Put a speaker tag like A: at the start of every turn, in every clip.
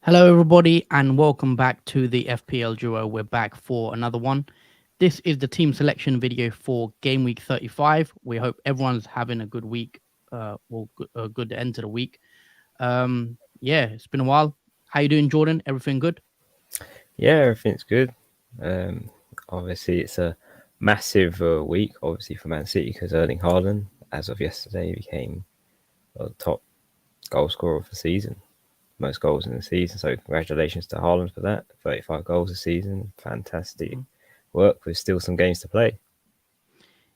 A: Hello, everybody, and welcome back to the FPL Duo. We're back for another one. This is the team selection video for Game Week 35. We hope everyone's having a good week, a good end to the week. It's been a while. How you doing, Jordan? Everything good?
B: Yeah, everything's good. Obviously, it's a massive week, obviously, for Man City because Erling Haaland, as of yesterday, became the top goal scorer of the season, most goals in the season. So congratulations to Haaland for that. 35 goals a season. Fantastic work with still some games to play.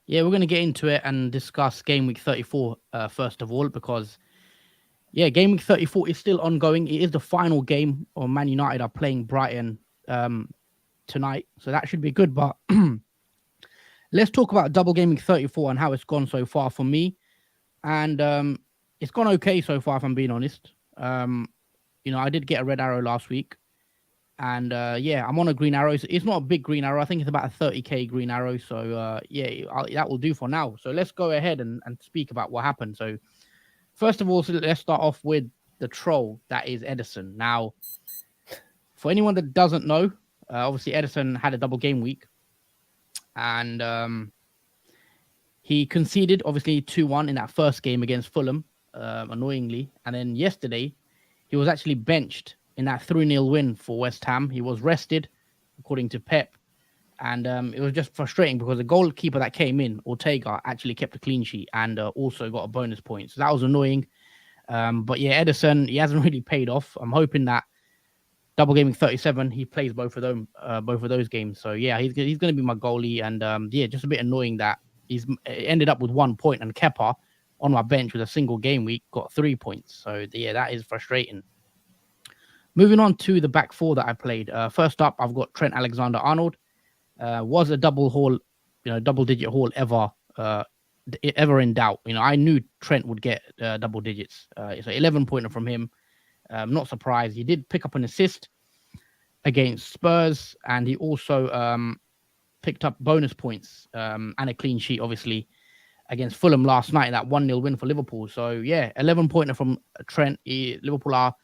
A: Yeah, we're going to get into it and discuss Game Week 34 first of all because, Game Week 34 is still ongoing. It is the final game of Man United are playing Brighton tonight, so that should be good. But let's talk about double Game Week 34 and how it's gone so far for me. And it's gone okay so far, if I'm being honest. I did get a red arrow last week. And I'm on a green arrow. It's not a big green arrow. I think it's about a 30k green arrow. So that will do for now. So let's go ahead and speak about what happened. So first of all, let's start off with the troll that is Edison. Now, for anyone that doesn't know, obviously Edison had a double game week, and he conceded obviously 2-1 in that first game against Fulham, annoyingly. And then yesterday, he was actually benched in that 3-0 win for West Ham. He was rested, according to Pep. And it was just frustrating because the goalkeeper that came in, Ortega, actually kept a clean sheet and also got a bonus point. So that was annoying. But yeah, Edison, he hasn't really paid off. I'm hoping that double gaming 37, he plays both of those games. So yeah, he's going to be my goalie. And just a bit annoying that he's ended up with 1 point, and Kepa on my bench with a single game week got 3 points. So yeah, that is frustrating. Moving on to the back four that I played. First up, I've got Trent Alexander-Arnold. Was a double-digit haul ever in doubt? I knew Trent would get double digits. It's an 11-pointer from him. Not surprised. He did pick up an assist against Spurs, and he also picked up bonus points and a clean sheet, obviously, against Fulham last night, that 1-0 win for Liverpool. So, yeah, 11-pointer from Trent. Liverpool are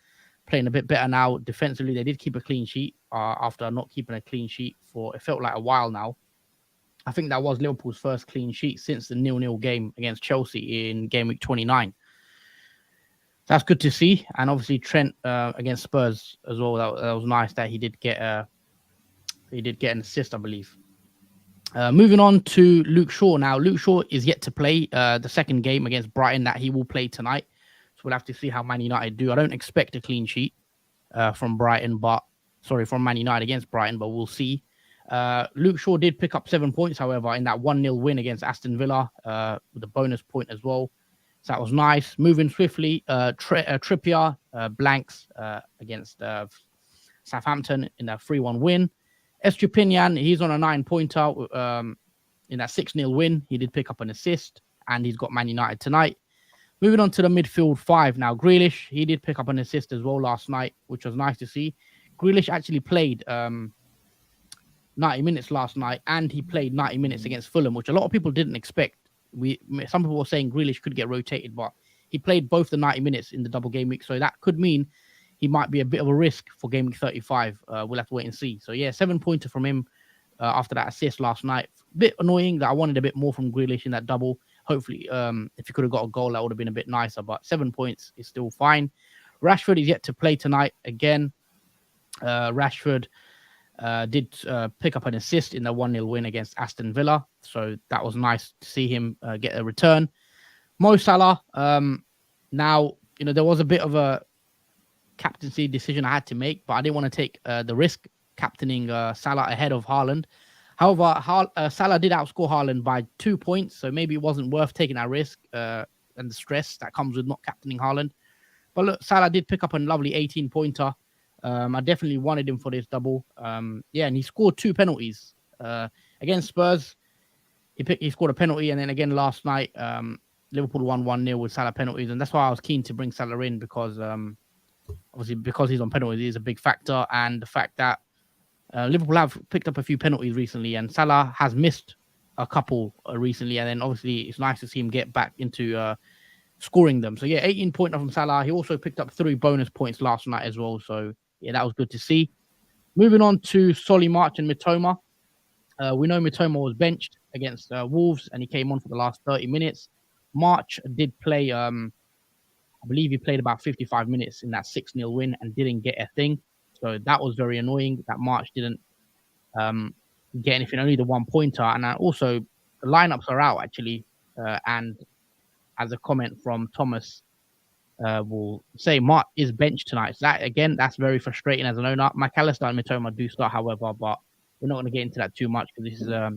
A: playing a bit better now defensively. They did keep a clean sheet after not keeping a clean sheet for, it felt like, a while now. I think that was Liverpool's first clean sheet since the 0-0 game against Chelsea in Game Week 29. That's good to see. And obviously Trent against Spurs as well. That was nice that he did get an assist, I believe. Moving on to Luke Shaw now. Luke Shaw is yet to play the second game against Brighton that he will play tonight. So we'll have to see how Man United do. I don't expect a clean sheet from Man United against Brighton, but we'll see. Luke Shaw did pick up 7 points, however, in that 1-0 win against Aston Villa with a bonus point as well. So that was nice. Moving swiftly, Trippier blanks against Southampton in that 3-1 win. Estupiñán, he's on a 9-pointer in that 6-0 win. He did pick up an assist, and he's got Man United tonight. Moving on to the midfield five now. Grealish, he did pick up an assist as well last night, which was nice to see. Grealish actually played 90 minutes last night, and he played 90 minutes against Fulham, which a lot of people didn't expect. Some people were saying Grealish could get rotated, but he played both the 90 minutes in the double game week, so that could mean he might be a bit of a risk for game week 35. We'll have to wait and see. So yeah, 7-pointer from him after that assist last night. Bit annoying that I wanted a bit more from Grealish in that double. Hopefully, if he could have got a goal, that would have been a bit nicer. But 7 points is still fine. Rashford is yet to play tonight again. Rashford did pick up an assist in the 1-0 win against Aston Villa. So that was nice to see him get a return. Mo Salah. Now, there was a bit of a captaincy decision I had to make, but I didn't want to take the risk captaining Salah ahead of Haaland. However, Salah did outscore Haaland by 2 points, so maybe it wasn't worth taking that risk and the stress that comes with not captaining Haaland. But look, Salah did pick up a lovely 18-pointer. I definitely wanted him for this double. And he scored 2 penalties. Against Spurs, he scored a penalty, and then again last night, Liverpool won 1-0 with Salah penalties, and that's why I was keen to bring Salah in because obviously because he's on penalties is a big factor, and the fact that Liverpool have picked up a few penalties recently, and Salah has missed a couple recently, and then obviously it's nice to see him get back into scoring them. So yeah, 18 pointer from Salah. He also picked up 3 bonus points last night as well. So yeah, that was good to see. Moving on to Solly March and Mitoma. We know Mitoma was benched against Wolves, and he came on for the last 30 minutes. March did play. I believe he played about 55 minutes in that 6-0 win and didn't get a thing. So that was very annoying that March didn't get anything, only the 1 pointer. And also, the lineups are out actually. And as a comment from Thomas, will say Mark is benched tonight. So that again, that's very frustrating as an owner. McAllister and Mitoma do start, however, but we're not going to get into that too much because this is a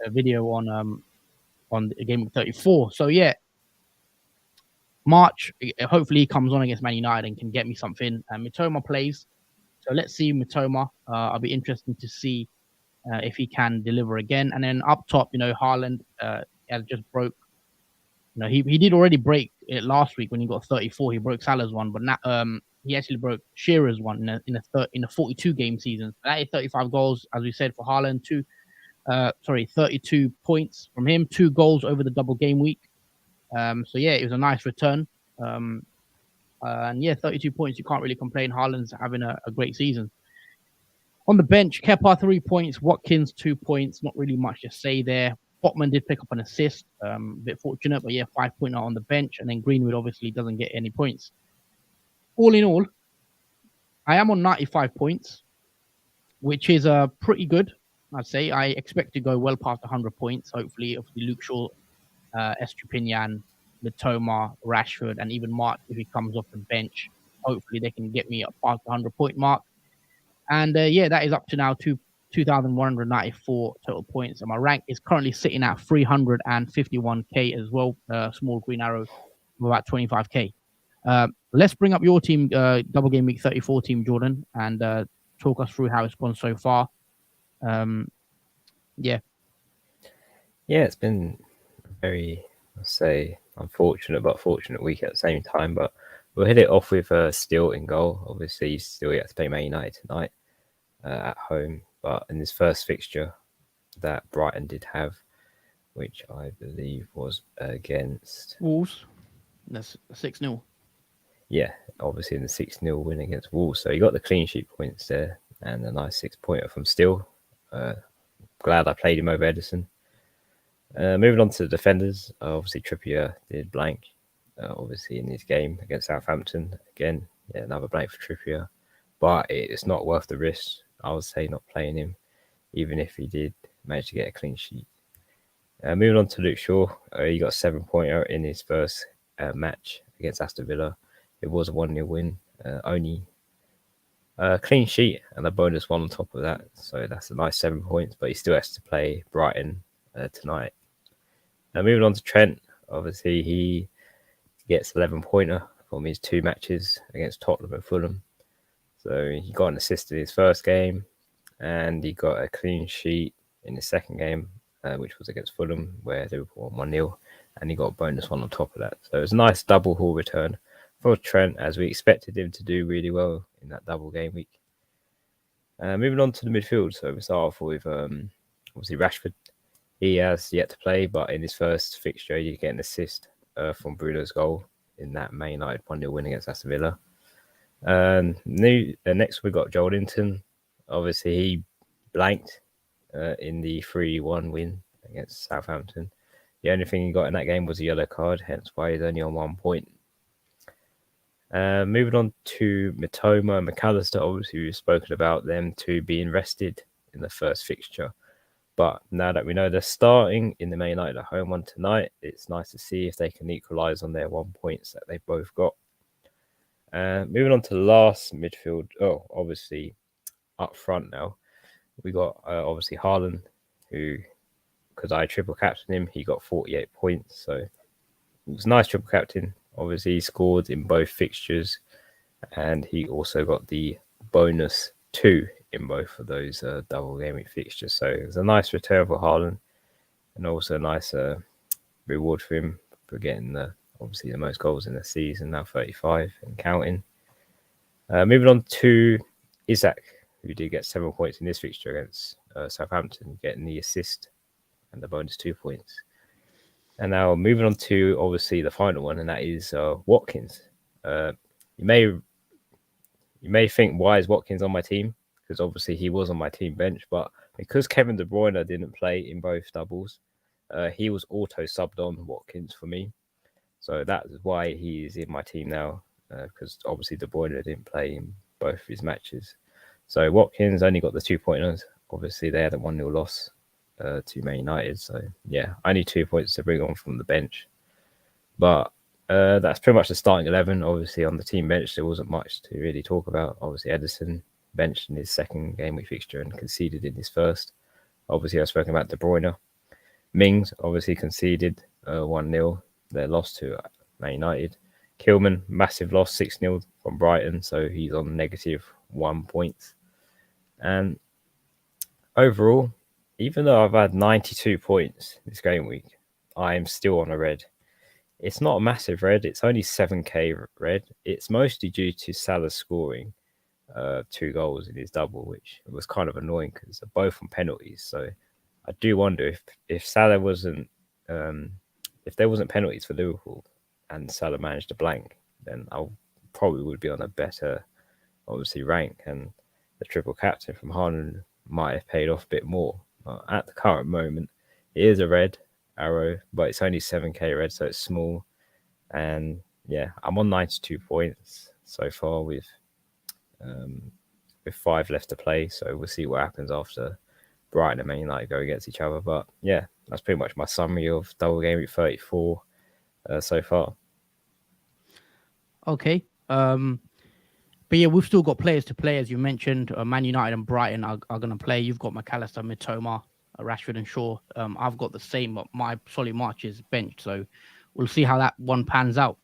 A: video on the Game Week 34. So yeah, March hopefully he comes on against Man United and can get me something. Mitoma plays, so let's see Mitoma. I'll be interested to see if he can deliver again. And then up top, Haaland has just broke. He did already break it last week when he got 34. He broke Salah's one, but now he actually broke Shearer's one in a 42 game season. So that is 35 goals, as we said, for Haaland. 32 points from him, 2 goals over the double game week. So yeah, it was a nice return. And yeah, 32 points. You can't really complain. Haaland's having a great season. On the bench, Kepa 3 points, Watkins 2 points. Not really much to say there. Botman did pick up an assist, a bit fortunate, but yeah, 5-pointer on the bench. And then Greenwood obviously doesn't get any points. All in all, I am on 95 points, which is pretty good, I'd say. I expect to go well past 100 points. Hopefully, Luke Shaw, Estupiñán, Mitoma, Rashford, and even Mark, if he comes off the bench, hopefully they can get me up past the 100-point mark. And yeah, that is up to now 2,194 total points. And my rank is currently sitting at 351k as well. Small green arrow of about 25k. Let's bring up your team, Double Game Week 34 team, Jordan, and talk us through how it's gone so far. Yeah,
B: it's been very, I'll say, unfortunate but fortunate week at the same time. But we'll hit it off with Steele in goal. Obviously, still yet to play Man United tonight at home. But in this first fixture that Brighton did have, which I believe was against
A: Wolves, that's 6-0.
B: Yeah, obviously in the 6-0 win against Wolves. So he got the clean sheet points there and a nice 6-pointer from Steele. Glad I played him over Edison. Moving on to the defenders, obviously Trippier did blank. Obviously in his game against Southampton. Again, yeah, another blank for Trippier. But it's not worth the risk, I would say, not playing him, even if he did manage to get a clean sheet. Moving on to Luke Shaw, he got a 7-pointer in his first match against Aston Villa. It was a 1-0 win, only a clean sheet and a bonus 1 on top of that. So that's a nice 7 points, but he still has to play Brighton tonight. Moving on to Trent, obviously he gets 11-pointer from his 2 matches against Tottenham and Fulham. So he got an assist in his first game and he got a clean sheet in his second game, which was against Fulham, where Liverpool won 1-0, and he got a bonus 1 on top of that. So it was a nice double haul return for Trent, as we expected him to do really well in that double game week. Moving on to the midfield, so we start off with obviously Rashford. He has yet to play, but in his first fixture, he did get an assist from Bruno's goal in that Man United 1-0 win against Aston Villa. Next we got Joel Linton. Obviously, he blanked in the 3-1 win against Southampton. The only thing he got in that game was a yellow card, hence why he's only on 1 point. Moving on to Mitoma and McAllister, obviously we've spoken about them two being rested in the first fixture. But now that we know they're starting in the Man United at home one tonight, it's nice to see if they can equalise on their 1 points that they both got. Moving on to the last midfield, obviously up front now, we got obviously Haaland, who, because I triple captained him, he got 48 points. So it was a nice triple captain. Obviously, he scored in both fixtures, and he also got the bonus 2 in both of those double game week fixtures. So it was a nice return for Haaland, and also a nice reward for him for getting obviously the most goals in the season, now 35 and counting. Moving on to Isaac, who did get 7 points in this fixture against Southampton, getting the assist and the bonus 2 points. And now moving on to obviously the final one, and that is Watkins. You may think, why is Watkins on my team? Because obviously he was on my team bench, but because Kevin De Bruyne didn't play in both doubles, he was auto subbed on Watkins for me. So that's why he's in my team now, because obviously De Bruyne didn't play in both of his matches. So Watkins only got the 2 pointers. Obviously they had a 1-0 loss to Man United. So yeah, I need 2 points to bring on from the bench. But that's pretty much the starting 11. Obviously on the team bench, there wasn't much to really talk about. Obviously Ederson benched in his second game week fixture and conceded in his first. Obviously I've spoken about De Bruyne. Mings obviously conceded 1-0. They lost to Man United. Kilman, massive loss, 6-0 from Brighton. So he's on -1 point. And overall, even though I've had 92 points this game week, I am still on a red. It's not a massive red. It's only 7k red. It's mostly due to Salah scoring 2 goals in his double, which was kind of annoying because they're both on penalties. So I do wonder if Salah wasn't, if there wasn't penalties for Liverpool and Salah managed to blank, then I probably would be on a better, obviously, rank, and the triple captain from Haaland might have paid off a bit more. But at the current moment, it is a red arrow, but it's only 7k red, so it's small. And yeah, I'm on 92 points so far with 5 left to play. So we'll see what happens after Brighton and Man United go against each other. But yeah, that's pretty much my summary of double game week 34 so far.
A: Okay. But yeah, we've still got players to play, as you mentioned. Man United and Brighton are going to play. You've got McAllister, Mitoma, Rashford, and Shaw. I've got the same, but my Solly March is benched. So we'll see how that one pans out.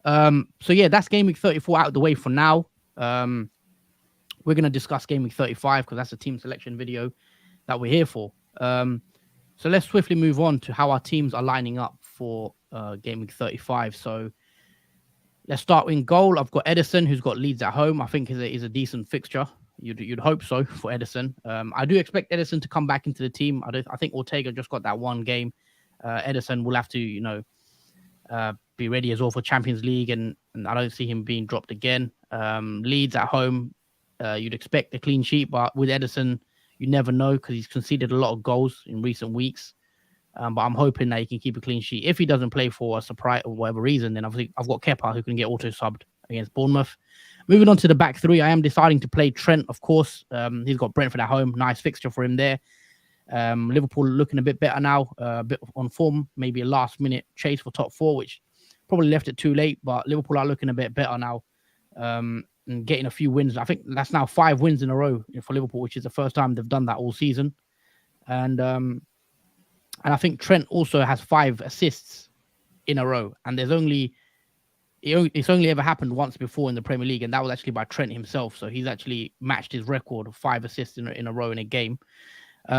A: So yeah, that's game week 34 out of the way for now. We're going to discuss game week 35 because that's a team selection video that we're here for. So let's swiftly move on to how our teams are lining up for game week 35. So let's start in goal. I've got Ederson, who's got Leeds at home. I think is a decent fixture. You'd hope so for Ederson. I do expect Ederson to come back into the team. I think Ortega just got that one game. Ederson will have to, be ready as well for Champions League, and I don't see him being dropped again. Leeds at home, you'd expect a clean sheet, but with Ederson, you never know because he's conceded a lot of goals in recent weeks. But I'm hoping that he can keep a clean sheet. If he doesn't play for a surprise or whatever reason, then obviously I've got Kepa who can get auto subbed against Bournemouth. Moving on to the back three, I am deciding to play Trent, of course. He's got Brentford at home. Nice fixture for him there. Liverpool looking a bit better now, a bit on form, maybe a last-minute chase for top 4, which probably left it too late, but Liverpool are looking a bit better now and getting a few wins. I think that's now 5 wins in a row for Liverpool, which is the first time they've done that all season. And I think Trent also has 5 assists in a row, and it's only ever happened once before in the Premier League, and that was actually by Trent himself. So he's actually matched his record of 5 assists in a row in a game.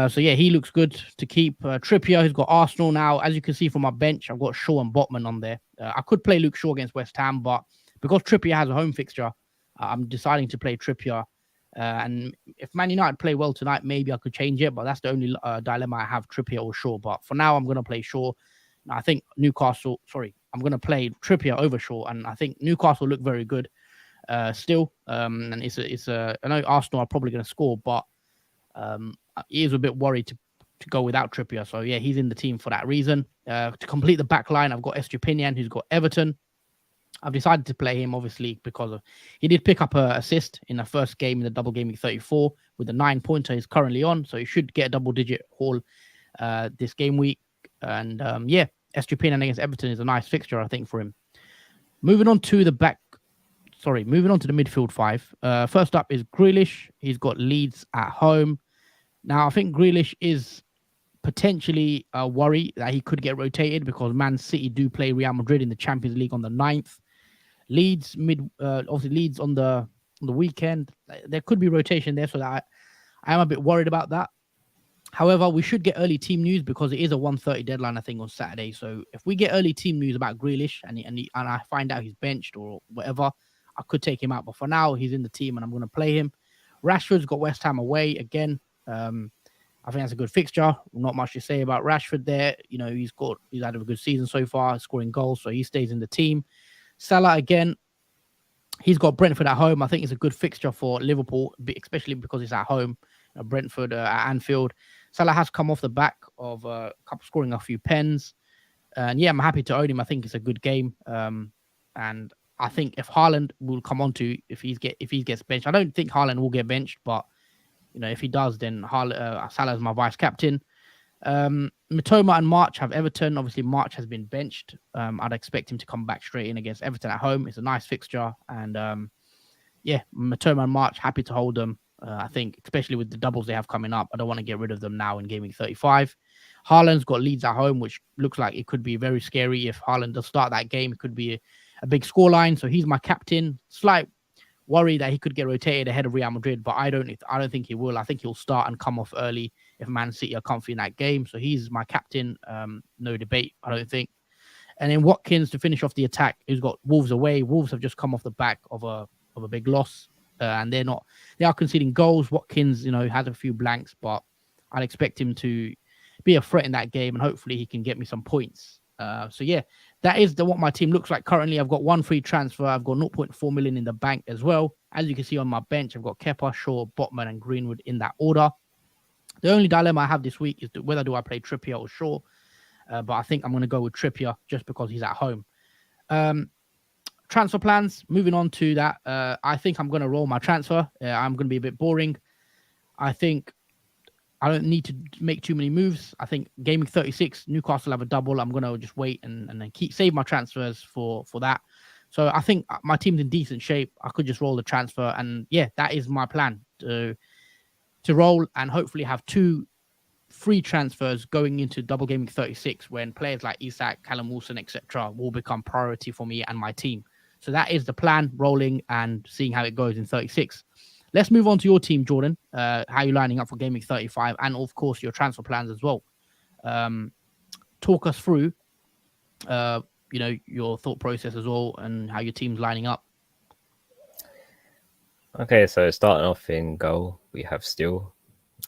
A: So yeah, he looks good to keep. Trippier, who's got Arsenal now. As you can see from my bench, I've got Shaw and Botman on there. I could play Luke Shaw against West Ham, but because Trippier has a home fixture, I'm deciding to play Trippier. And if Man United play well tonight, maybe I could change it, but that's the only dilemma I have, Trippier or Shaw. But for now, I'm going to play Shaw. I think I'm going to play Trippier over Shaw, and I think Newcastle look very good still. And I know Arsenal are probably going to score, but he is a bit worried to go without Trippier. So yeah, he's in the team for that reason. To complete the back line, I've got Estupinian, who's got Everton. I've decided to play him, obviously, because he did pick up an assist in the first game in the double game week 34 with the 9-pointer he's currently on. So he should get a double-digit haul this game week. And yeah, Estupinian against Everton is a nice fixture, I think, for him. Moving on to the midfield 5. First up is Grealish. He's got Leeds at home. Now, I think Grealish is potentially a worry that he could get rotated because Man City do play Real Madrid in the Champions League on the 9th. Leeds obviously Leeds on the weekend. There could be rotation there, so that I am a bit worried about that. However, we should get early team news because it is a 1:30 deadline, I think, on Saturday. So if we get early team news about Grealish and I find out he's benched or whatever, I could take him out. But for now, he's in the team and I'm going to play him. Rashford's got West Ham away again. I think that's a good fixture. Not much to say about Rashford there. He's had a good season so far, scoring goals, so he stays in the team. Salah again, he's got Brentford at home. I think it's a good fixture for Liverpool, especially because it's at home. Brentford at Anfield. Salah has come off the back of scoring a few pens, and yeah, I'm happy to own him. I think it's a good game, and I think if Haaland will come on to if he gets benched, I don't think Haaland will get benched, but if he does, then Salah is my vice captain. Matoma and March have Everton. Obviously, March has been benched. I'd expect him to come back straight in against Everton at home. It's a nice fixture, and yeah, Matoma and March, happy to hold them. I think, especially with the doubles they have coming up, I don't want to get rid of them now in Gaming 35. Haaland's got Leeds at home, which looks like it could be very scary if Haaland does start that game. It could be a big scoreline. So he's my captain. Slight worry that he could get rotated ahead of Real Madrid, but I don't think he will. I think he'll start and come off early if Man City are comfy in that game. So he's my captain. No debate, I don't think. And then Watkins to finish off the attack, who's got Wolves away. Wolves have just come off the back of a big loss, and they are conceding goals. Watkins, had a few blanks, but I'd expect him to be a threat in that game, and hopefully he can get me some points. So yeah, that is what my team looks like currently. I've got one free transfer. I've got 0.4 million in the bank as well. As you can see on my bench, I've got Kepa, Shaw, Botman, and Greenwood in that order. The only dilemma I have this week is whether do I play Trippier or Shaw. But I think I'm going to go with Trippier just because he's at home. Transfer plans. Moving on to that, I think I'm going to roll my transfer. I'm going to be a bit boring. I think I don't need to make too many moves. I think Gaming 36, Newcastle have a double. I'm going to just wait and then save my transfers for that. So I think my team's in decent shape. I could just roll the transfer. And yeah, that is my plan to roll and hopefully have 2 free transfers going into double Gaming 36 when players like Isak, Callum Wilson, etc. will become priority for me and my team. So that is the plan, rolling and seeing how it goes in 36. Let's move on to your team, Jordan. How you're lining up for Gaming 35 and, of course, your transfer plans as well. Talk us through, your thought process as well and how your team's lining up.
B: Okay, so starting off in goal, we have Steele.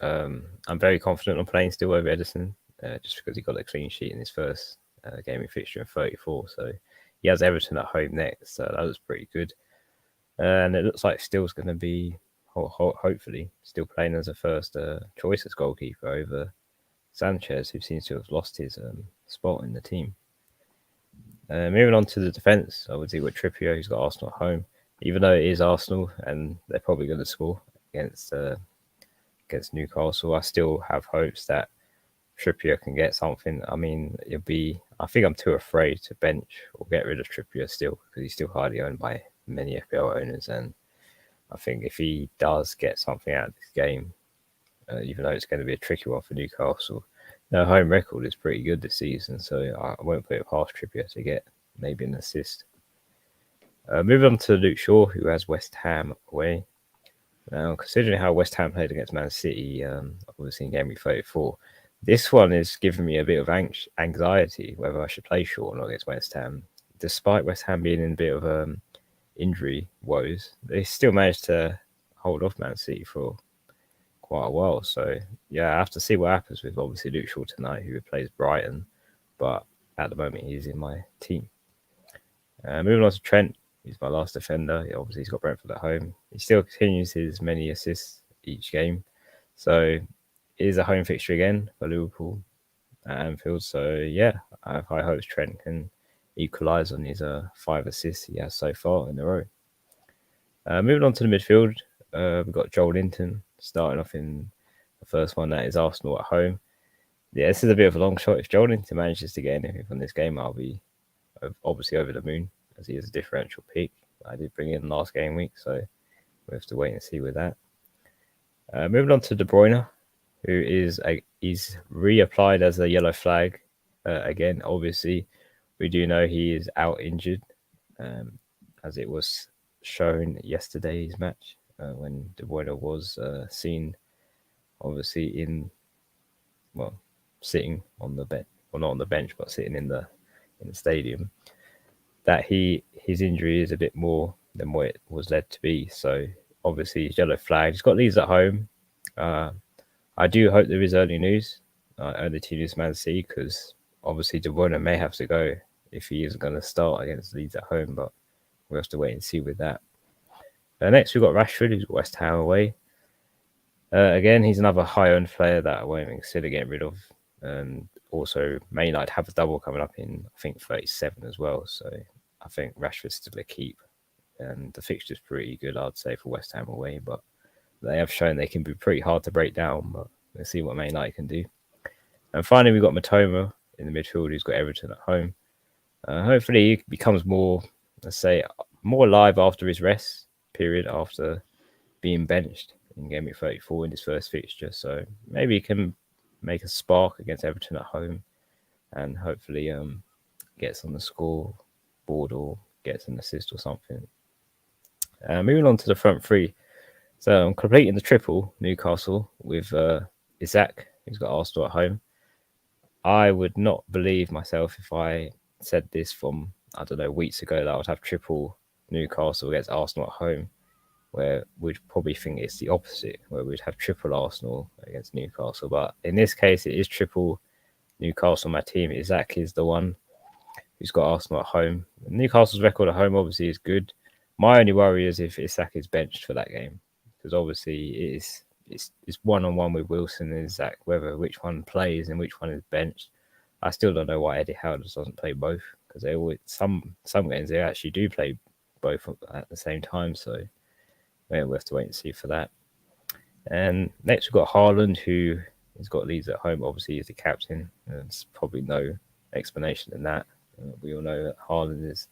B: I'm very confident on playing Steele over Edison, just because he got a clean sheet in his first gaming fixture in 34. So he has Everton at home next, so that was pretty good. And it looks like Steele's going to be, hopefully, still playing as a first choice as goalkeeper over Sanchez, who seems to have lost his spot in the team. Moving on to the defence, I would see with Trippier, who's got Arsenal at home. Even though it is Arsenal and they're probably going to score against Newcastle, I still have hopes that Trippier can get something. I mean, I think I'm too afraid to bench or get rid of Trippier still because he's still hardly owned by many FPL owners. And I think if he does get something out of this game, even though it's going to be a tricky one for Newcastle, their home record is pretty good this season. So I won't put it past Trippier to get maybe an assist. Moving on to Luke Shaw, who has West Ham away. Now, considering how West Ham played against Man City, obviously in Game Week 34, this one is giving me a bit of anxiety whether I should play Shaw or not against West Ham. Despite West Ham being in a bit of injury woes, they still managed to hold off Man City for quite a while. So, yeah, I have to see what happens with obviously Luke Shaw tonight, who plays Brighton, but at the moment he's in my team. Moving on to Trent. He's my last defender. Obviously, he's got Brentford at home. He still continues his many assists each game. So it is a home fixture again for Liverpool at Anfield. So yeah, I have high hopes Trent can equalise on his 5 assists he has so far in a row. Moving on to the midfield, we've got Joel Linton starting off in the first one. That is Arsenal at home. Yeah, this is a bit of a long shot. If Joel Linton manages to get anything from this game, I'll be obviously over the moon, as he is a differential pick. I did bring in last game week, so we have to wait and see with that. Moving on to De Bruyne, who is he's reapplied as a yellow flag again. Obviously, we do know he is out injured, as it was shown yesterday's match when De Bruyne was seen, obviously sitting on the bench, well not on the bench, but sitting in the stadium. That his injury is a bit more than what it was led to be. So obviously he's yellow flagged. He's got Leeds at home. I do hope there is early news. Early team news Man City, because obviously De Bruyne may have to go if he is going to start against Leeds at home, but we'll have to wait and see with that. Next, we've got Rashford, who's West Ham away. Again, he's another high-owned player that I won't consider getting rid of. Also, Man United have a double coming up in, I think, 37 as well. So I think Rashford's still a keep. And the fixture's pretty good, I'd say, for West Ham away. But they have shown they can be pretty hard to break down. But we'll see what Man United can do. And finally, we've got Matoma in the midfield, who's got Everton at home. Hopefully, he becomes more, let's say, more alive after his rest period, after being benched in Game Week 34 in his first fixture. So maybe he can make a spark against Everton at home and hopefully gets on the score board or gets an assist or something. Moving on to the front three. So I'm completing the triple Newcastle with Isaac, who's got Arsenal at home. I would not believe myself if I said this from, I don't know, weeks ago that I would have triple Newcastle against Arsenal at home, where we'd probably think it's the opposite, where we'd have triple Arsenal against Newcastle. But in this case, it is triple Newcastle. My team, Isaac, is the one who's got Arsenal at home. Newcastle's record at home obviously is good. My only worry is if Isaac is benched for that game, because obviously it's one-on-one with Wilson and Isaac, whether which one plays and which one is benched. I still don't know why Eddie Howe doesn't play both, because they always some games they actually do play both at the same time. So we'll have to wait and see for that. And next we've got Haaland, who has got Leeds at home. Obviously, he's the captain. There's probably no explanation in that. We all know that Haaland is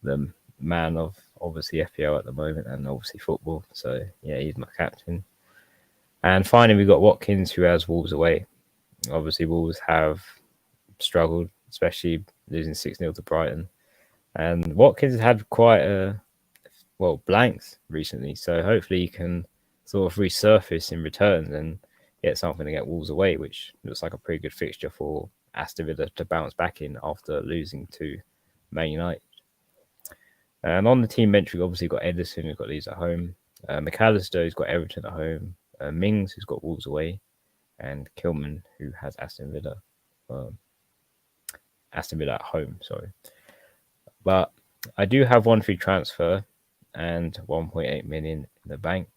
B: the man of obviously FPL at the moment and obviously football. So yeah, he's my captain. And finally, we've got Watkins, who has Wolves away. Obviously, Wolves have struggled, especially losing 6-0 to Brighton. And Watkins has had quite blanks recently. So hopefully he can sort of resurface in returns and get something to get Wolves away, which looks like a pretty good fixture for Aston Villa to bounce back in after losing to Man United. And on the team bench, we've obviously got Ederson, who's got Leeds at home. McAllister, who's got Everton at home. Mings, who's got Wolves away. And Kilman, who has Aston Villa. Aston Villa at home, sorry. But I do have one free transfer and 1.8 million in the bank.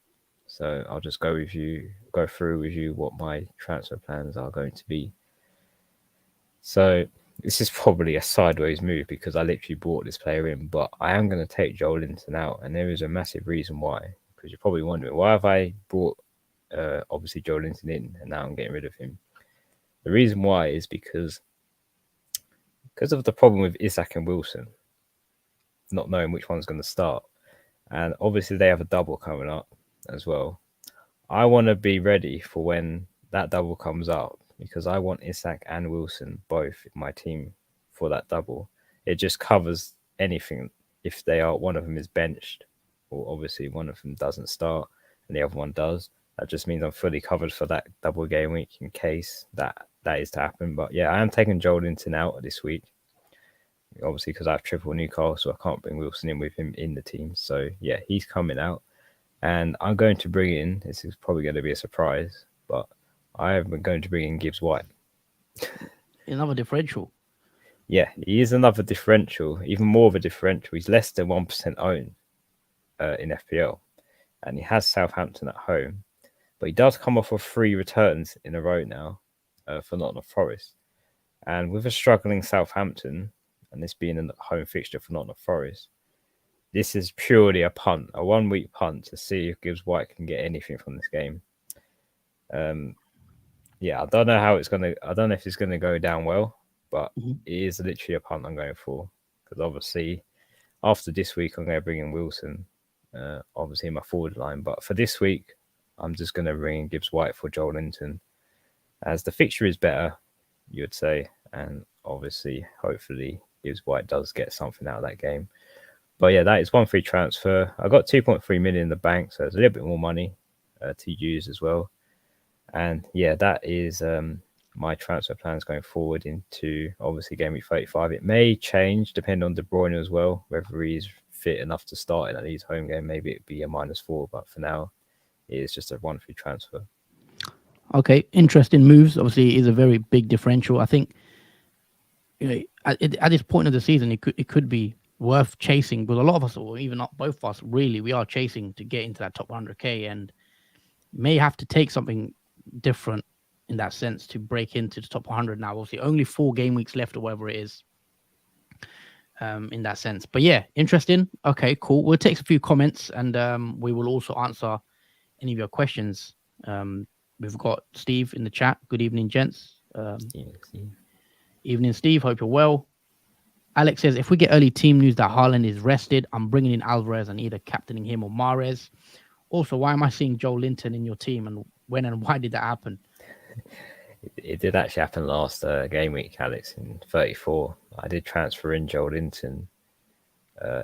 B: So I'll just go through with you what my transfer plans are going to be. So this is probably a sideways move because I literally brought this player in, but I am going to take Joel Linton out, and there is a massive reason why. Because you're probably wondering, why have I brought obviously Joel Linton in and now I'm getting rid of him? The reason why is because of the problem with Isaac and Wilson, not knowing which one's going to start. And obviously they have a double coming up as well. I want to be ready for when that double comes up because I want Isaac and Wilson both in my team for that double. It just covers anything if one of them is benched or obviously one of them doesn't start and the other one does. That just means I'm fully covered for that double game week in case that is to happen. But yeah, I am taking Joel Linton out this week. Obviously, because I have triple Newcastle, so I can't bring Wilson in with him in the team. So yeah, he's coming out. And I'm going to bring in, this is probably going to be a surprise, but I am going to bring in Gibbs White.
A: Another differential.
B: Yeah, he is another differential, even more of a differential. He's less than 1% owned in FPL. And he has Southampton at home. But he does come off of 3 returns in a row now for Nottingham Forest. And with a struggling Southampton, and this being a home fixture for Nottingham Forest, this is purely a punt, a 1-week punt to see if Gibbs White can get anything from this game. Yeah, I don't know how it's gonna. I don't know if it's gonna go down well, but it is literally a punt I'm going for because obviously after this week I'm going to bring in Wilson, obviously in my forward line. But for this week, I'm just going to bring in Gibbs White for Joel Linton, as the fixture is better, you would say, and obviously hopefully Gibbs White does get something out of that game. But yeah, that is one free transfer. I got 2.3 million in the bank, so it's a little bit more money to use as well. And yeah, that is my transfer plans going forward into obviously Game Week 35. It may change depending on De Bruyne as well, whether he's fit enough to start in at Leeds home game. Maybe it'd be a -4, but for now, it is just a 1 free transfer.
A: Okay, interesting moves. Obviously, it is a very big differential. I think at this point of the season, it could be worth chasing. But a lot of us, or even not both of us, really, we are chasing to get into that top 100k, and may have to take something different in that sense to break into the top 100 now. Obviously, only 4 game weeks left or whatever it is. In that sense, but yeah, interesting. Okay, cool. We'll take a few comments and we will also answer any of your questions. We've got Steve in the chat. Good evening, gents.
B: Yeah,
A: Evening, Steve. Hope you're well. Alex says, if we get early team news that Haaland is rested, I'm bringing in Alvarez and either captaining him or Mahrez. Also, why am I seeing Joe Linton in your team, and when and why did that happen?
B: it did actually happen last game week, Alex, in 34. I did transfer in Joel Linton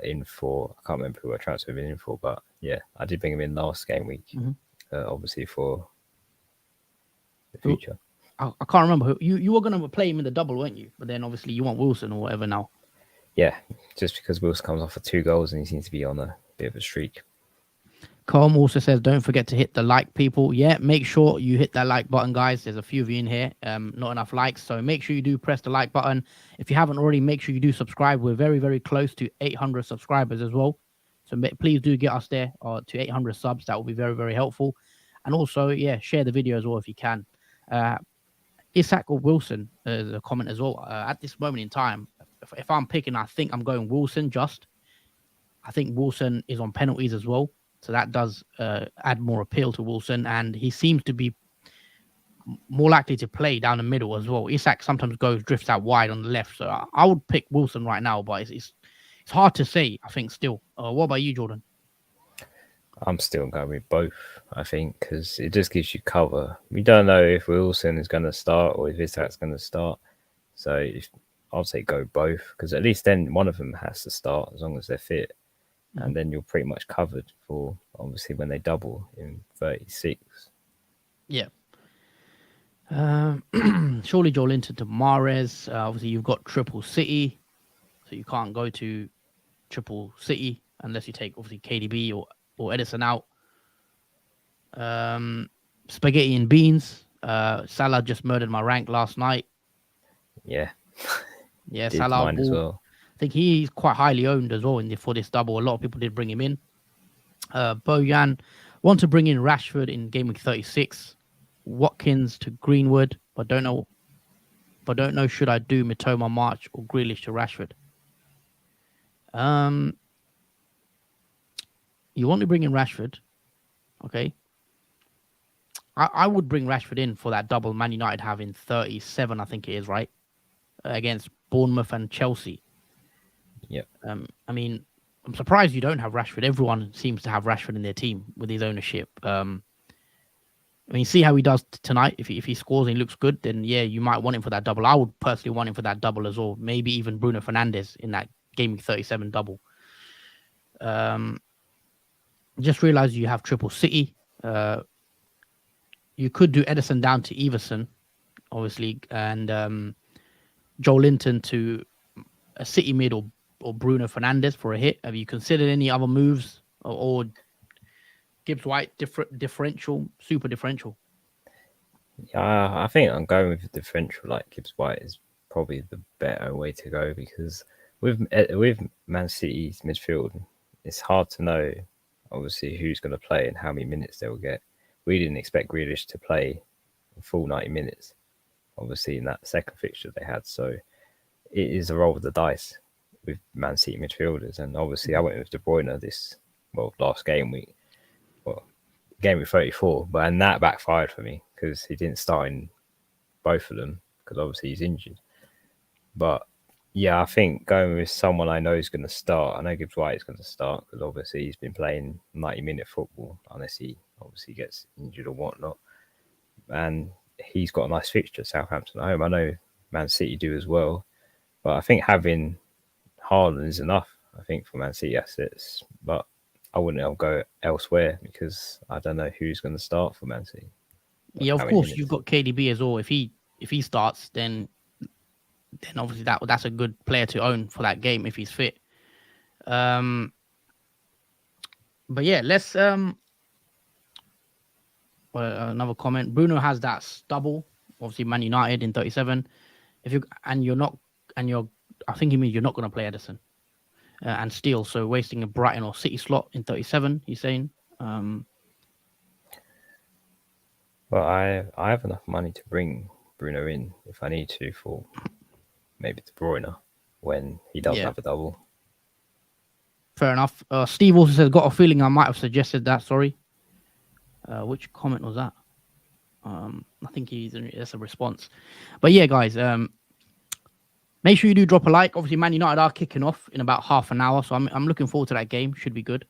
B: in for, I can't remember who I transferred him in for, but yeah, I did bring him in last game week, obviously for the future.
A: I can't remember who you were going to play him in the double, weren't you? But then obviously you want Wilson or whatever now.
B: Yeah, just because Wilson comes off for 2 goals and he seems to be on a bit of a streak.
A: Com also says, don't forget to hit the like, people. Yeah, make sure you hit that like button, guys. There's a few of you in here, not enough likes. So make sure you do press the like button. If you haven't already, make sure you do subscribe. We're very, very close to 800 subscribers as well. So please do get us there to 800 subs. That will be very, very helpful. And also, yeah, share the video as well if you can. Isak or Wilson is a comment as well. At this moment in time, if I'm picking, I think I'm going Wilson just. I think Wilson is on penalties as well. So that does add more appeal to Wilson, and he seems to be more likely to play down the middle as well. Isak sometimes drifts out wide on the left, so I would pick Wilson right now, but it's hard to say. I think still. What about you, Jordan?
B: I'm still going with both, I think, because it just gives you cover. We don't know if Wilson is going to start or if Isak's going to start, so I'll say go both, because at least then one of them has to start as long as they're fit. And then you're pretty much covered for obviously when they double in 36.
A: Yeah. Surely Joel Linton to Mahrez. Obviously, you've got Triple City, so you can't go to Triple City unless you take obviously KDB or Edison out. Spaghetti and beans. Salah just murdered my rank last night.
B: Yeah.
A: Yeah,
B: Did
A: Salah
B: mine as well.
A: I think he's quite highly owned as well for this double. A lot of people did bring him in. Bojan want to bring in Rashford in game week 36. Watkins to Greenwood, but don't know should I do Mitoma March or Grealish to Rashford. You want to bring in Rashford, okay? I would bring Rashford in for that double Man United have in 37, I think it is, right? Against Bournemouth and Chelsea.
B: Yep.
A: I mean, I'm surprised you don't have Rashford. Everyone seems to have Rashford in their team with his ownership. I mean, see how he does tonight. If he scores and he looks good, then yeah, you might want him for that double. I would personally want him for that double as well. Maybe even Bruno Fernandes in that game 37 double. Just realized you have Triple City. You could do Edison down to Everson, obviously, and Joe Linton to a City mid or Bruno Fernandes for a hit. Have you considered any other moves or Gibbs White differential, super differential?
B: Yeah, I think I'm going with the differential. Like Gibbs White is probably the better way to go, because with Man City's midfield, it's hard to know obviously who's going to play and how many minutes they'll get. We didn't expect Grealish to play a full 90 minutes, obviously in that second fixture they had. So it is a roll of the dice with Man City midfielders, and obviously I went with De Bruyne last game week, game week 34, and that backfired for me because he didn't start in both of them because obviously he's injured. But yeah, I think going with someone I know is going to start. I know Gibbs White is going to start because obviously he's been playing 90-minute football unless he obviously gets injured or whatnot. And he's got a nice fixture, Southampton at home. I know Man City do as well. But I think having Haaland is enough, I think, for Man City assets. But I wouldn't go elsewhere because I don't know who's going to start for Man City.
A: Yeah, of course, you've got KDB as well. If he starts, then obviously that's a good player to own for that game if he's fit. But yeah, let's Another comment. Bruno has that stubble. Obviously, Man United in 37. I think he means you're not going to play Edison and Steele. So wasting a Brighton or City slot in 37. He's saying.
B: Well, I have enough money to bring Bruno in if I need to for maybe De Bruyne when he does have a double.
A: Fair enough. Steve also says, got a feeling I might have suggested that. Sorry. Which comment was that? I think that's a response. But yeah, guys, make sure you do drop a like. Obviously, Man United are kicking off in about half an hour, so I'm looking forward to that game. Should be good.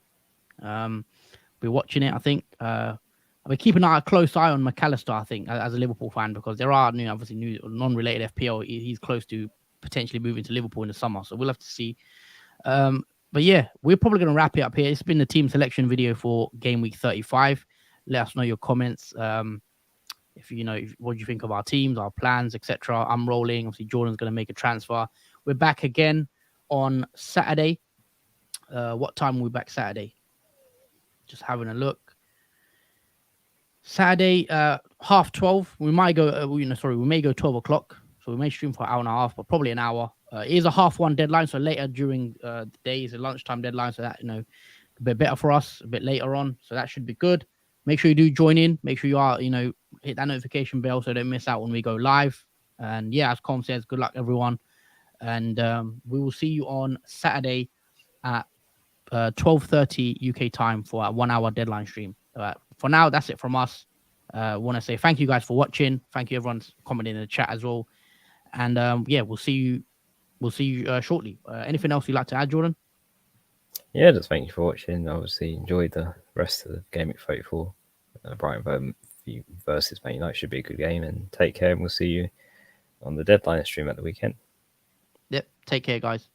A: Be watching it, I think. I'll be keeping a close eye on McAllister, I think, as a Liverpool fan, because there are obviously new non-related FPL. He's close to potentially moving to Liverpool in the summer, so we'll have to see. But yeah, we're probably going to wrap it up here. It's been the team selection video for Game Week 35. Let us know your comments. If what do you think of our teams, our plans, etc. I'm rolling. Obviously, Jordan's going to make a transfer. We're back again on Saturday. What time are we back Saturday? Just having a look. Saturday, 12:30. We might go. We may go 12 o'clock. So we may stream for an hour and a half, but probably an hour. It is a 1:30 deadline, so later during the day is a lunchtime deadline, so that a bit better for us, a bit later on. So that should be good. Make sure you do join in. Make sure you are, hit that notification bell so don't miss out when we go live. And yeah, as Com says, good luck everyone. And we will see you on Saturday at 12:30 UK time for a 1 hour deadline stream. For now, that's it from us. I want to say thank you guys for watching. Thank you everyone commenting in the chat as well. And yeah, we'll see you shortly. Anything else you'd like to add, Jordan?
B: Yeah, just thank you for watching. Obviously, enjoyed the rest of the game at 34. Brighton versus Man United should be a good game. And take care, and we'll see you on the deadline stream at the weekend.
A: Yep, take care, guys.